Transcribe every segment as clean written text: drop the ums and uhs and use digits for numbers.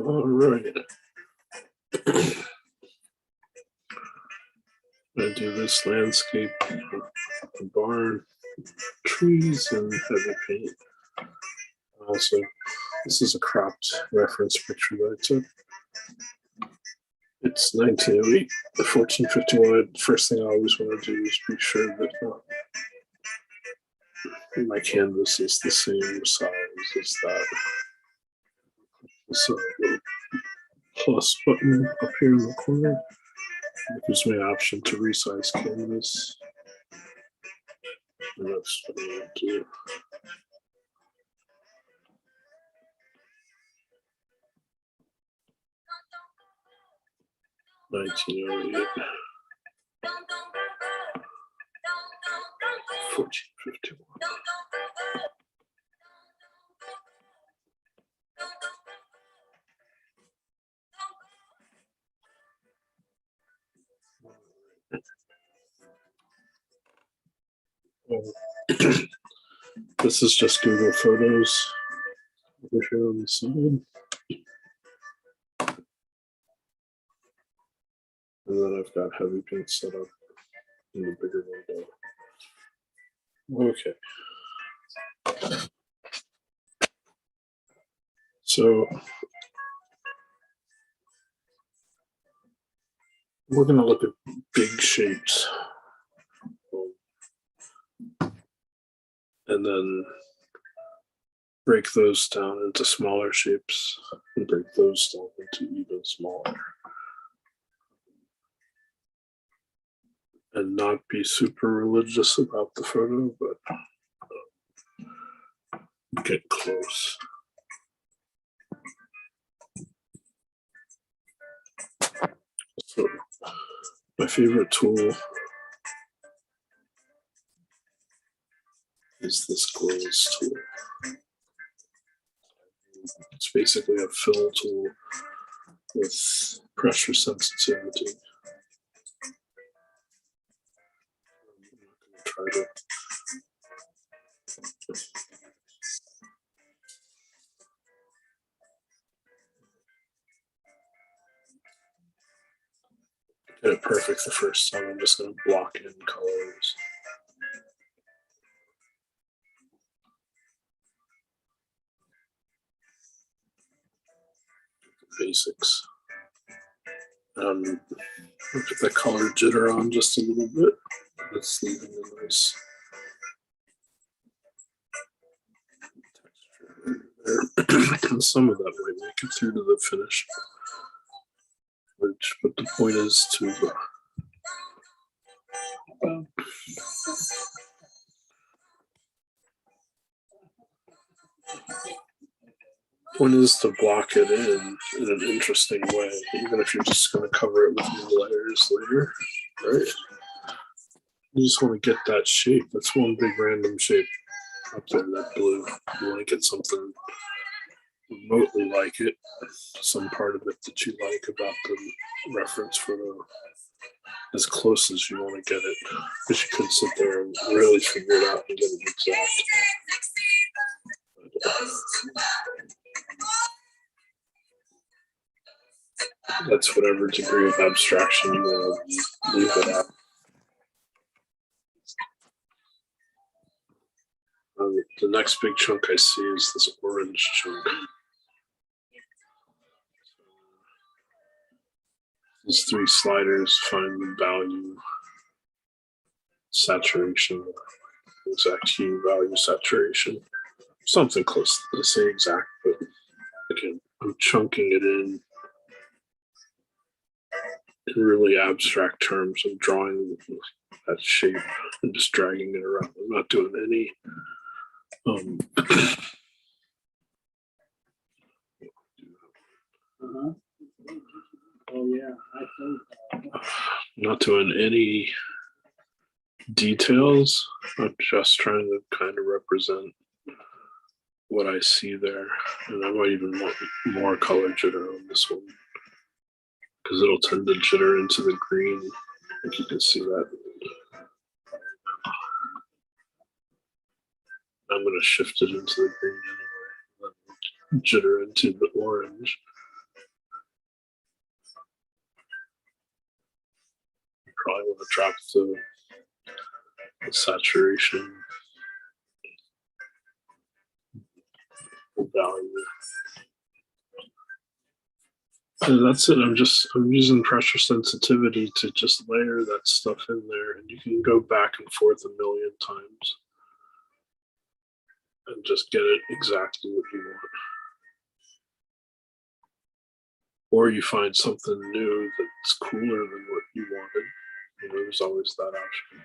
All right. I do this landscape, the barn, trees, and heavy paint. Also, this is a cropped reference picture that I took. It's 1908, 1451. The first thing I always want to do is be sure that my canvas is the same size as that. So the plus button up here in the corner gives me an option to resize canvas. And that's what I'm going to do. $19.08, $14.51. This is just Google Photos over here on the side. And then I've got heavy paint set up in the bigger window. Okay. So we're going to look at big shapes. And then break those down into smaller shapes and break those down into even smaller. And not be super religious about the photo, but get close. So my favorite tool is this glaze tool. It's basically a fill tool with pressure sensitivity. I'm not going to try to get it perfect the first time. I'm just going to block in colors. Basics. Look at the color jitter on just a little bit. It's leaving a nice texture there. And some of that might make it through to the finish. But the point is to block it in an interesting way, even if you're just going to cover it with new layers later, right? You just want to get that shape. That's one big random shape up there, that blue. You want to get something remotely like it, some part of it that you like about the reference photo, as close as you want to get it, because you could sit there and really figure it out and get it exact. That's whatever degree of abstraction you want to leave it at. The next big chunk I see is this orange chunk. These three sliders find the value, saturation, exact hue, value, saturation. Something close to the same exact, but again, I'm chunking it in really abstract terms. I'm drawing that shape and just dragging it around. I'm not doing any Oh yeah, I think not doing any details. I'm just trying to kind of represent what I see there. And I might even want more color jitter on this one, because it'll tend to jitter into the green. I think you can see that. I'm going to shift it into the green anyway, jitter into the orange. probably want to drop the saturation value. And that's it. I'm using pressure sensitivity to just layer that stuff in there, and you can go back and forth a million times and just get it exactly what you want. Or you find something new that's cooler than what you wanted. You know, there's always that option.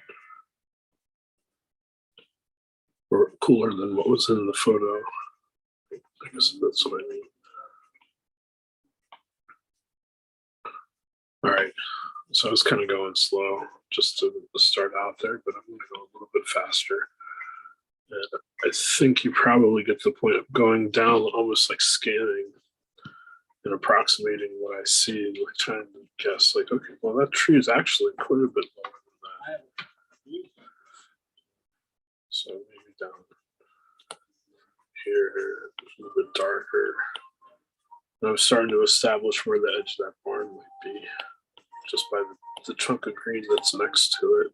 Or cooler than what was in the photo. I guess that's what I mean. All right, so I was kind of going slow just to start out there, but I'm going to go a little bit faster. And I think you probably get to the point of going down almost like scanning and approximating what I see, like trying to guess, like, okay, well, that tree is actually quite a bit lower than that. So maybe down here, a little bit darker. And I'm starting to establish where the edge of that barn might be, just by the chunk of green that's next to it.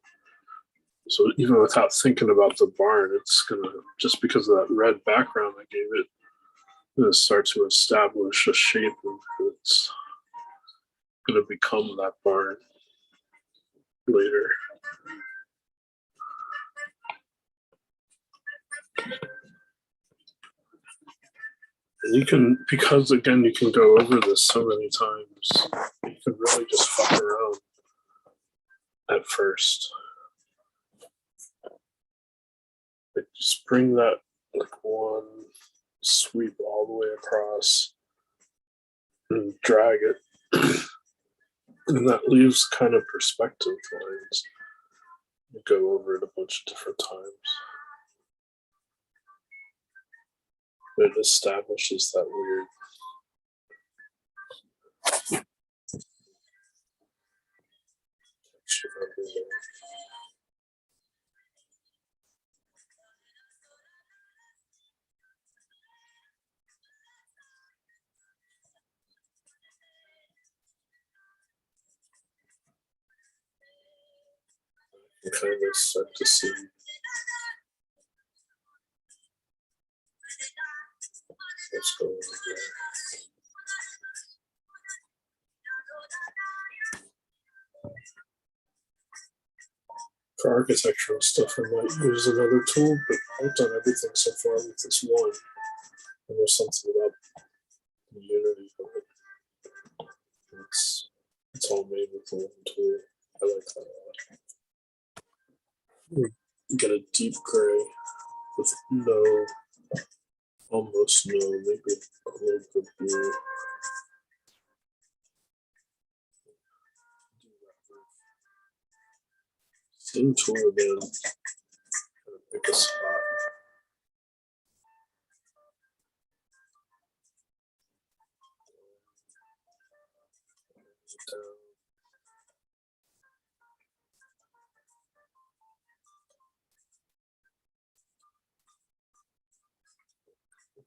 So even without thinking about the barn, it's gonna, just because of that red background I gave it, gonna start to establish a shape that's gonna become that barn later. And you can, because again, you can go over this so many times, you can really just fuck around at first. Like just bring that like one sweep all the way across and drag it. And that leaves kind of perspective lines. You go over it a bunch of different times. It establishes that weird texture everywhere. You kind of start to see what's going on there. For architectural stuff, I might use another tool, but I've done everything so far with this one. And there's something about the unity of it. It's all made with the one tool. I like that a lot. Get a deep gray with no, almost no, maybe a little bit of blue. Same tool again. Kind of pick a spot.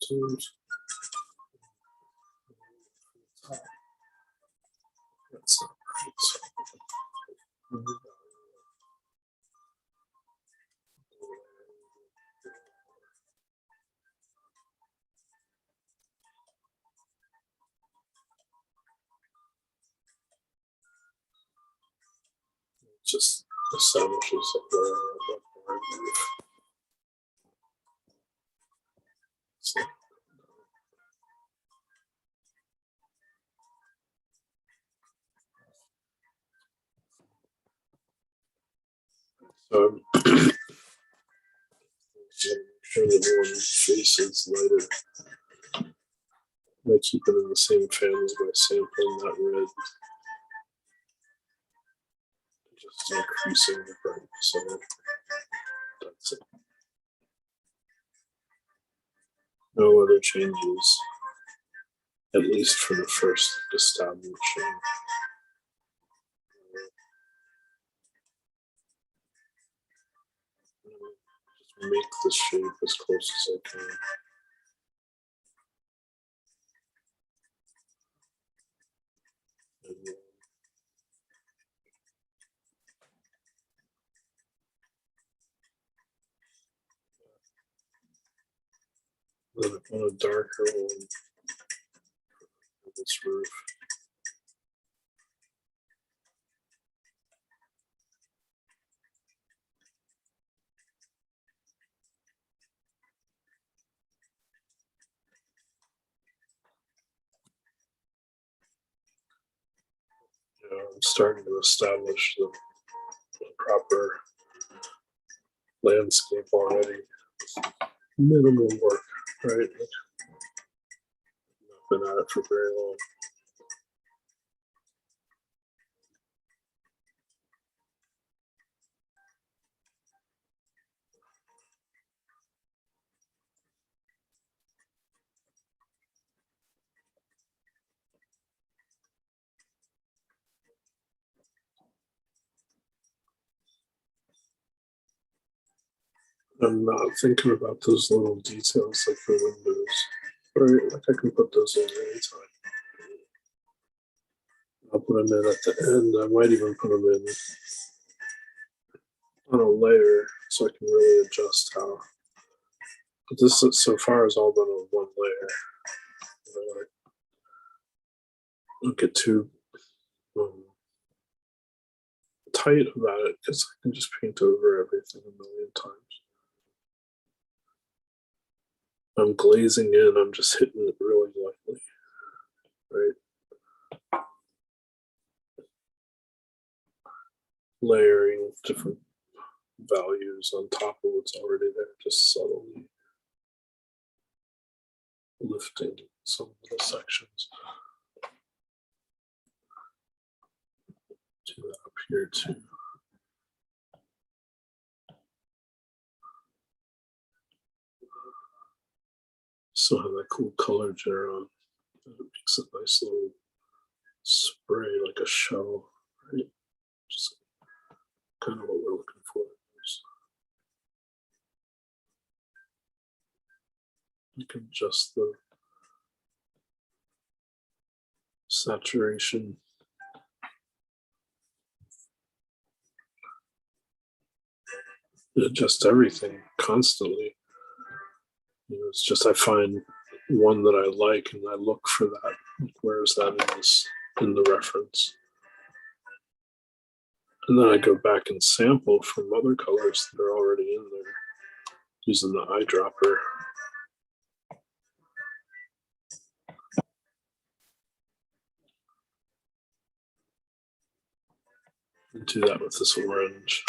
Tools. That's not right. Just establishes that we're so make sure that one face is lighter. I keep it in the same families by sampling that red. Just increasing the brightness of it. That's it. No other changes, at least for the first establishing. Just make the shape as close as I can. And Then I want a darker one for this roof. I'm starting to establish the proper landscape already. Minimal work, right? I've been at it for very long. I'm not thinking about those little details like the windows, right? Like I can put those in anytime. I'll put them in at the end. I might even put them in on a layer so I can really adjust how. But this so far has all been on one layer. I don't get too tight about it because I can just paint over everything a million times. I'm glazing in, I'm just hitting it really lightly, right? Layering different values on top of what's already there, just subtly lifting some of the sections. Do that up here too. Still have that cool color genera on. It makes a nice little spray, like a shell, right? Just kind of what we're looking for. You can adjust the saturation. Adjust everything constantly. It's just I find one that I like and I look for that. Like, where is that in the reference? And then I go back and sample from other colors that are already in there using the eyedropper. And do that with this orange.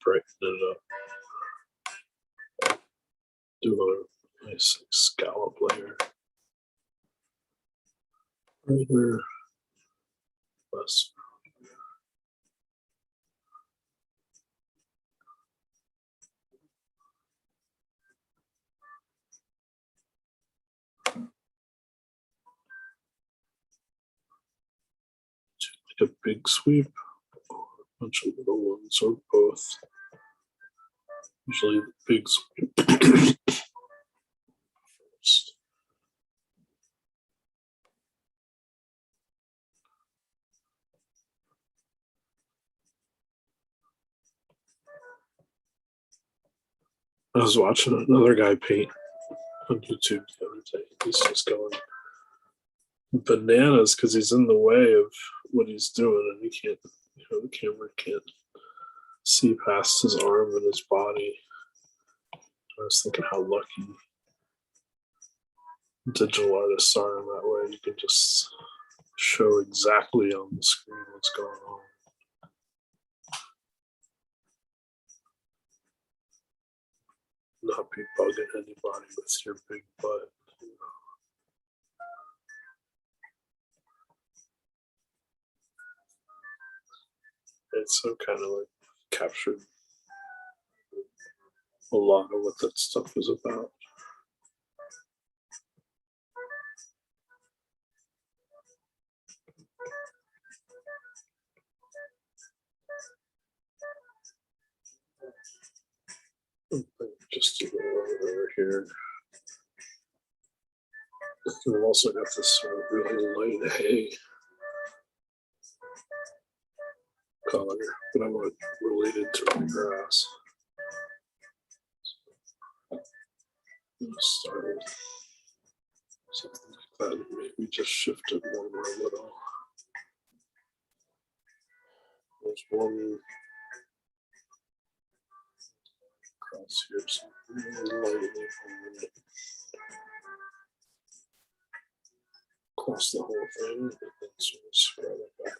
Brighten it up. Do a nice scallop layer. Right there. Less. Like a big sweep, or a bunch of little ones, or both. Usually the big sweep first. I was watching another guy paint on YouTube the other day. He's just going bananas because he's in the way of what he's doing, and he can't, the camera can't see past his arm and his body. I was thinking how lucky digital artists are in that way. You can just show exactly on the screen what's going on. Not be bugging anybody with your big butt. It's so kind of like captured a lot of what that stuff is about. Just a little over here. And I've also got this sort of really light hay color, but I want it related to the grass. Start with something like that. Maybe just shift it one more little. There's one across here, so really lightly on it. Across the whole thing, and then sort of spread it back.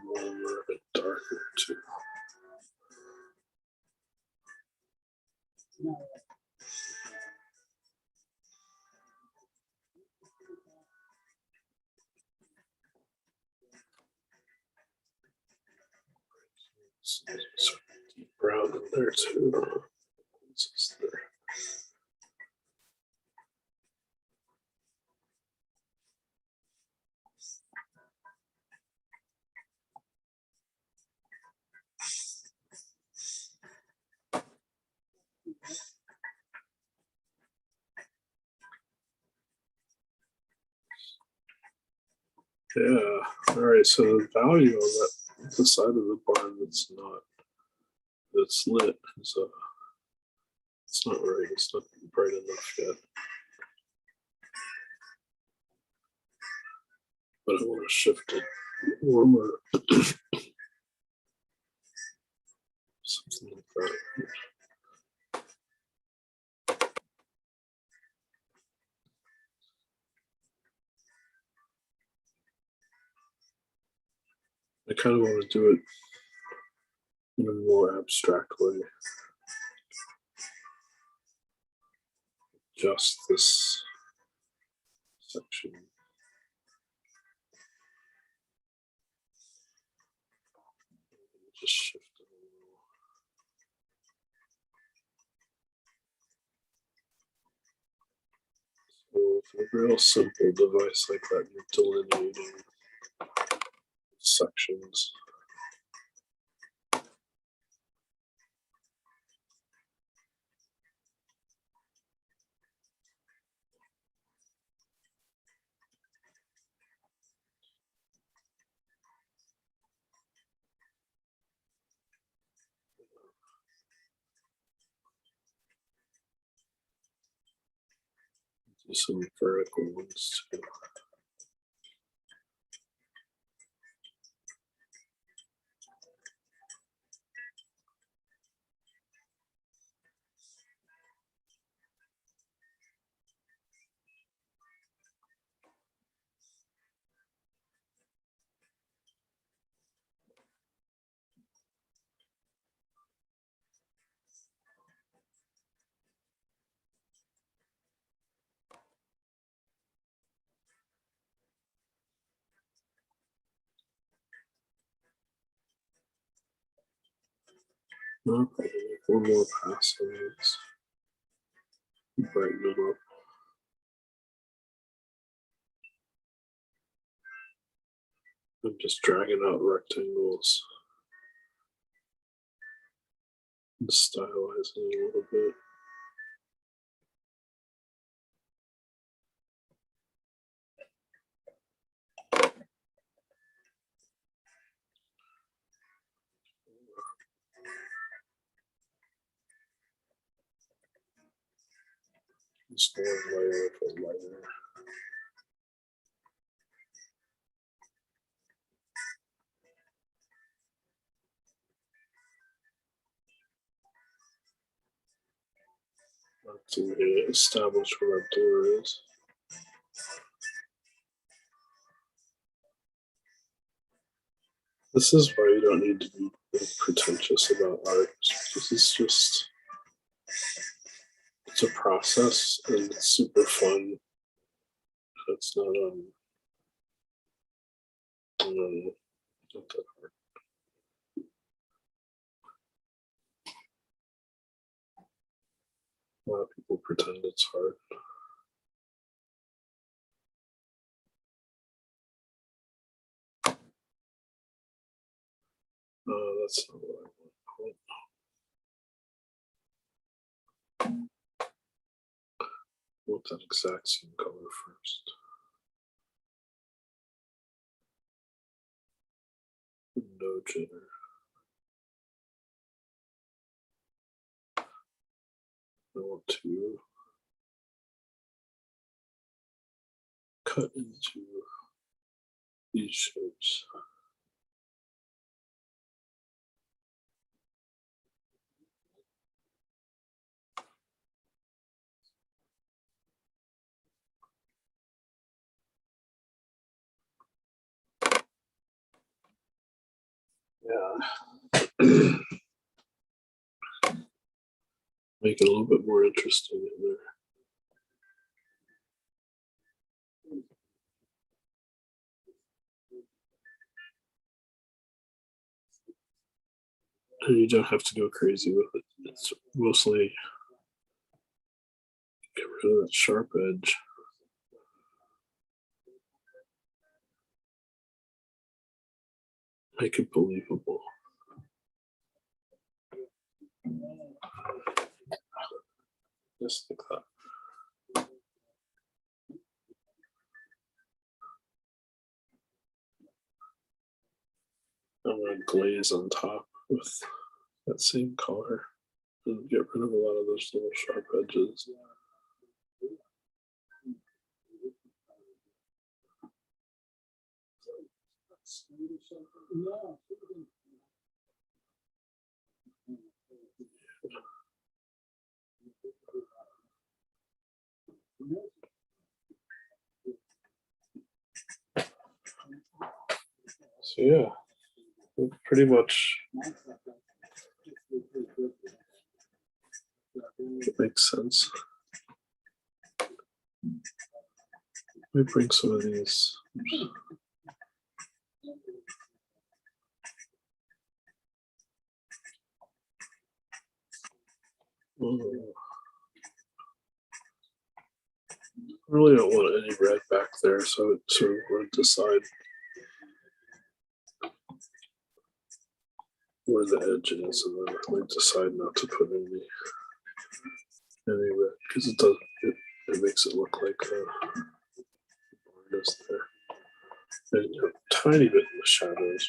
Warmer, a bit darker too. Sort of deep brown in there too. What's this there? Yeah. All right. So the value on that, the side of the barn that's lit is it's not right. It's not bright enough yet. But I want to shift it warmer. Something like that. I kind of want to do it in a more abstract way. Just this section. Just shift it a little. So for a real simple device like that, you're delineating sections. Do some vertical ones too. Okay, one more pass on these. Brighten them up. I'm just dragging out rectangles and stylizing a little bit. Just one layer for layer. To establish where that door is. This is why you don't need to be pretentious about art. This is just, it's a process and it's super fun. It's not not that hard. A lot of people pretend it's hard. That's not what I want. I want that exact same color first. window jitter. I want to cut into these shapes. Yeah. Make it a little bit more interesting in there. And you don't have to go crazy with it. It's mostly get rid of that sharp edge. Make it believable. Just like that. I'm going to glaze on top with that same color and get rid of a lot of those little sharp edges. So yeah, it pretty much makes sense. Let me bring some of these. I really don't want any red back there, so it sort of want to decide where the edge is, and then I decide not to put any red because it makes it look like artist there. And a tiny bit in the shadows.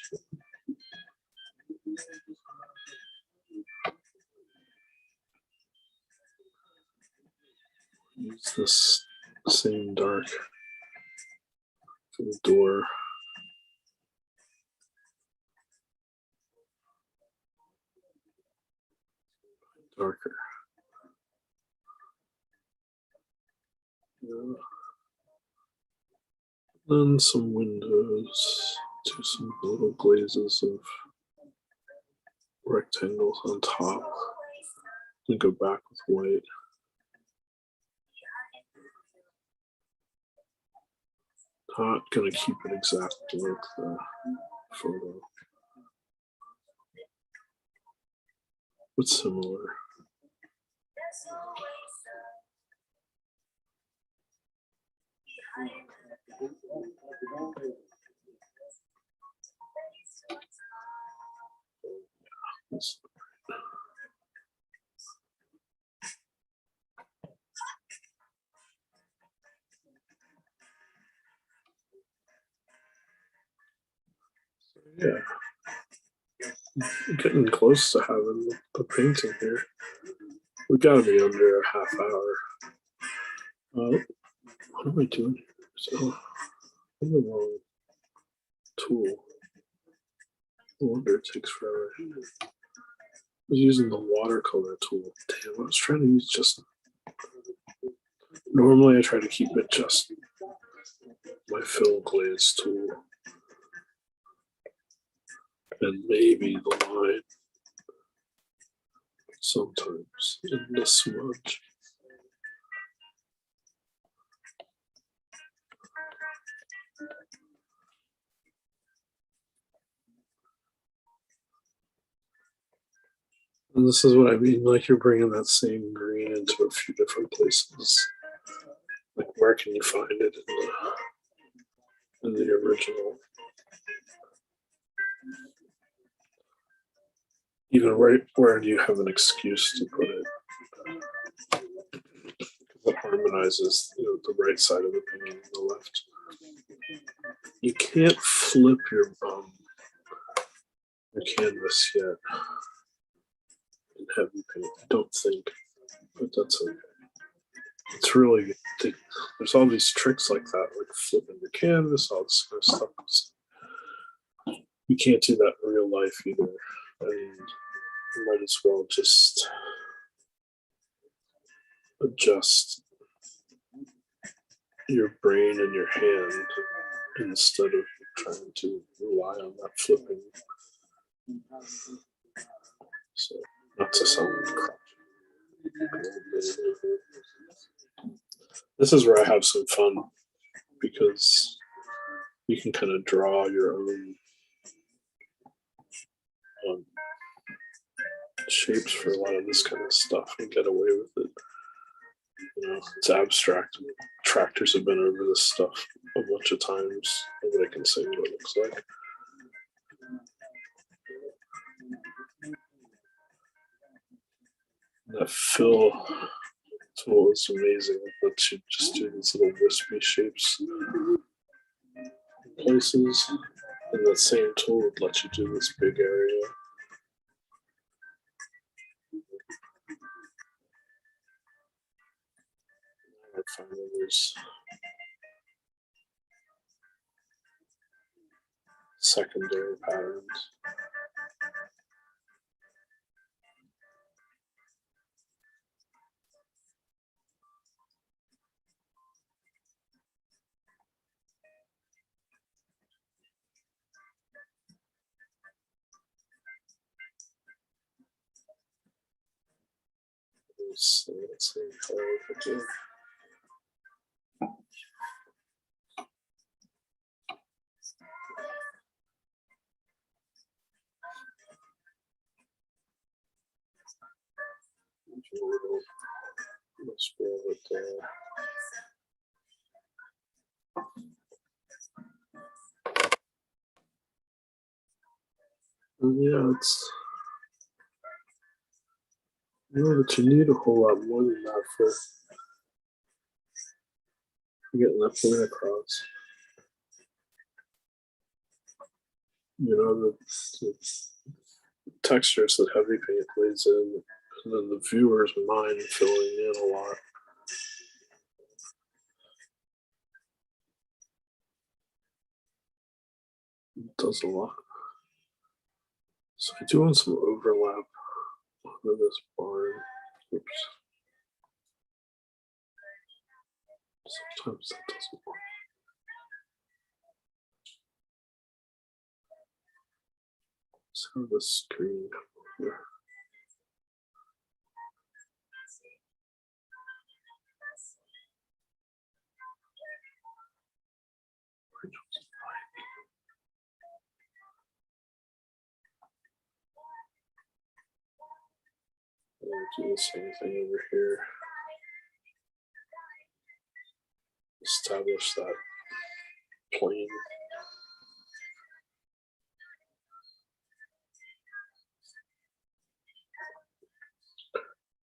Use this same dark for the door. Darker. Yeah. Then some windows, do some little glazes of rectangles on top, and go back with white. Not gonna keep it exactly like the photo, but similar. Yeah, getting close to having the painting here. We gotta be under a half hour. What am I doing here? So, I'm the wrong tool. No wonder it takes forever. I was using the watercolor tool. Damn, I was trying to use just. Normally, I try to keep it just my fill glaze tool. And maybe the line sometimes in the smudge. And this is what I mean, like you're bringing that same green into a few different places. Like where can you find it in the original? Even where do you have an excuse to put it? That harmonizes, the right side of the painting and the left. You can't flip your canvas yet in heavy paint. I don't think, but that's okay. It's really, there's all these tricks like that, like flipping the canvas, all this kind of stuff. You can't do that in real life either, and you might as well just adjust your brain and your hand instead of trying to rely on that flipping. So, not to sound this is where I have some fun because you can kind of draw your own shapes for a lot of this kind of stuff and get away with it. You know, it's abstract. Tractors have been over this stuff a bunch of times. Nobody can say what it looks like. That fill tool is amazing. It lets you just do these little wispy shapes in places. And that same tool would let you do this big area. I find that there's secondary patterns. Let's see how I could do. Let's go with yeah, it's, you know that you need a whole lot more than that for getting that point across. You know, the textures that heavy paint lays in, and then the viewer's mind filling in a lot. It does a lot. So I do want some overlap over this barn. Oops. Sometimes that doesn't work. So the screen here. I'll do the same thing over here. Establish that plane.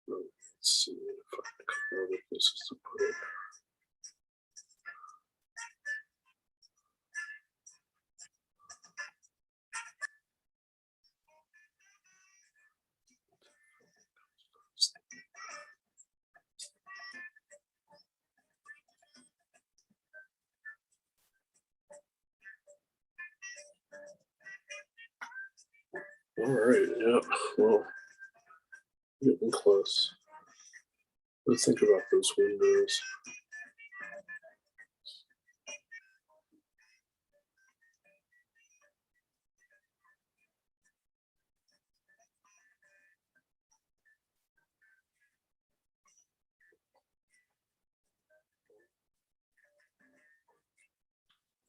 Let's see if I can come up with places to put it. All right, yeah, well, getting close. Let's think about those windows.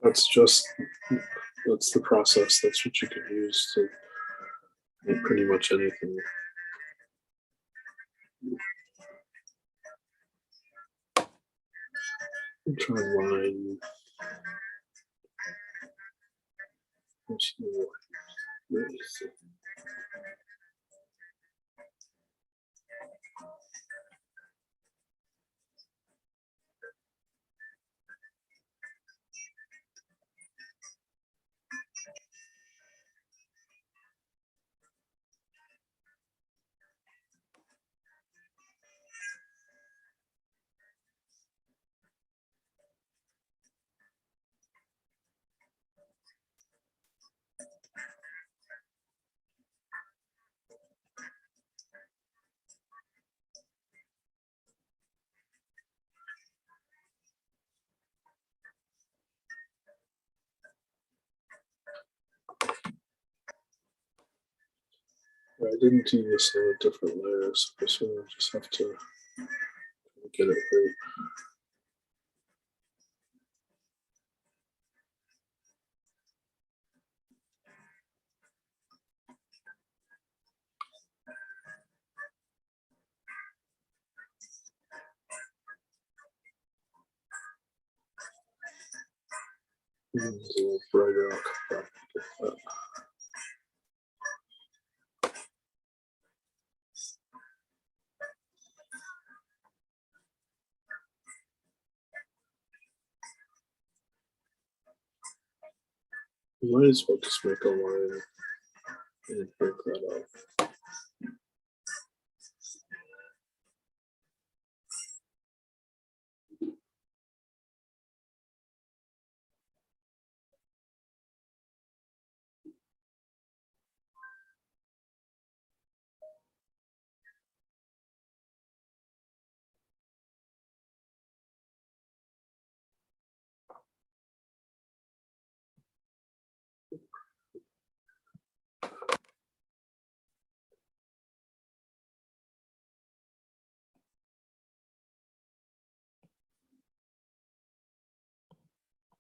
That's the process. That's what you can use to make pretty much anything. Try and line. I didn't do this on a different layer, so this one I just have to get it right. It's a little brighter. I'll come back and get that. You might as well just make a line and break that up.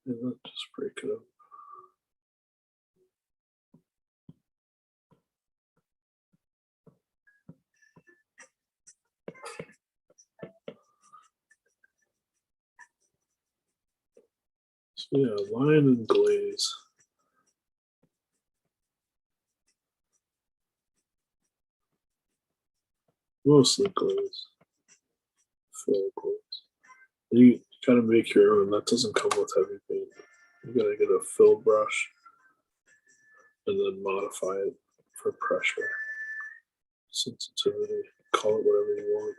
And then just break it up. So yeah, line and glaze. Mostly glaze. Fill glaze. You gotta make your own. That doesn't come with heavy paint. You gotta get a fill brush and then modify it for pressure, sensitivity, call it whatever you want.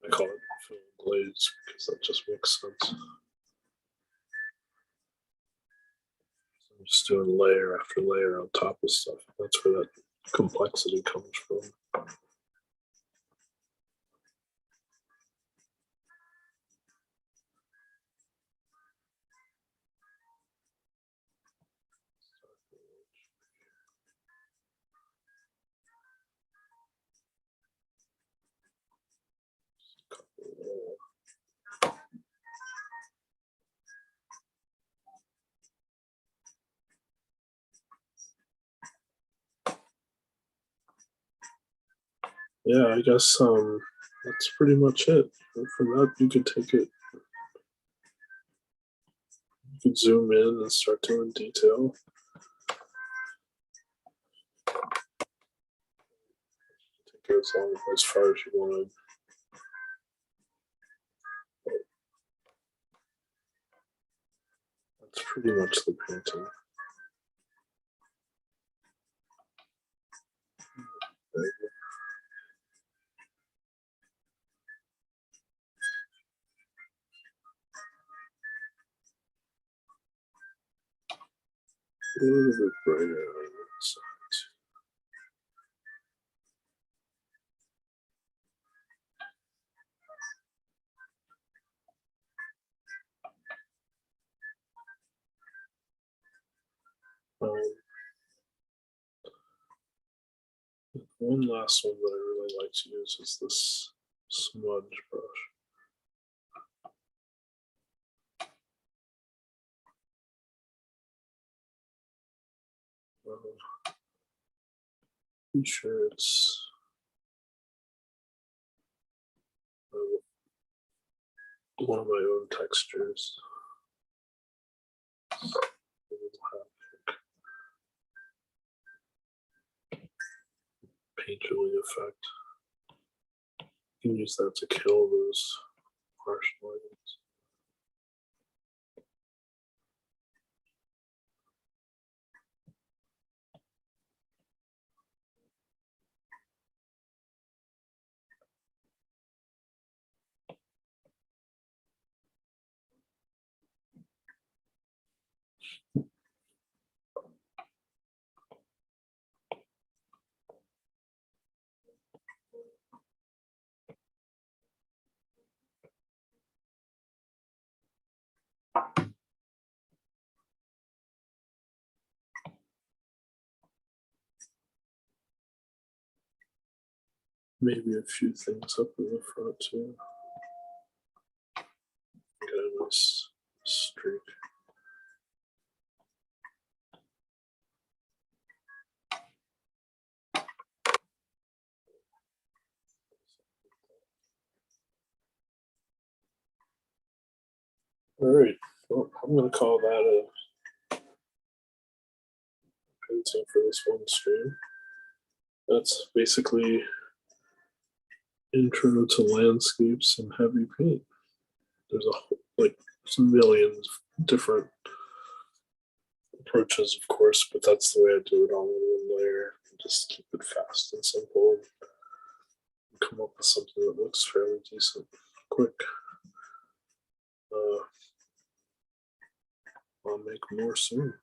I call it fill glaze because that just makes sense. I'm just doing layer after layer on top of stuff. That's where that complexity comes from. Yeah, I guess that's pretty much it. And from that, you could take it. You could zoom in and start doing detail. Take it as far as you wanted. That's pretty much the painting. There you go. A little bit brighter on that side. One last one that I really like to use is this smudge brush. I'm sure it's one of my own textures. Painterly effect. You can use that to kill those harsh lines. Maybe a few things up in the front too. Get a nice streak. All right, well, I'm going to call that a painting for this one stream. That's basically intro to landscapes and heavy paint. There's some millions of different approaches, of course, but that's the way I do it all in one layer. Just keep it fast and simple and come up with something that looks fairly decent quick. I'll make more soon.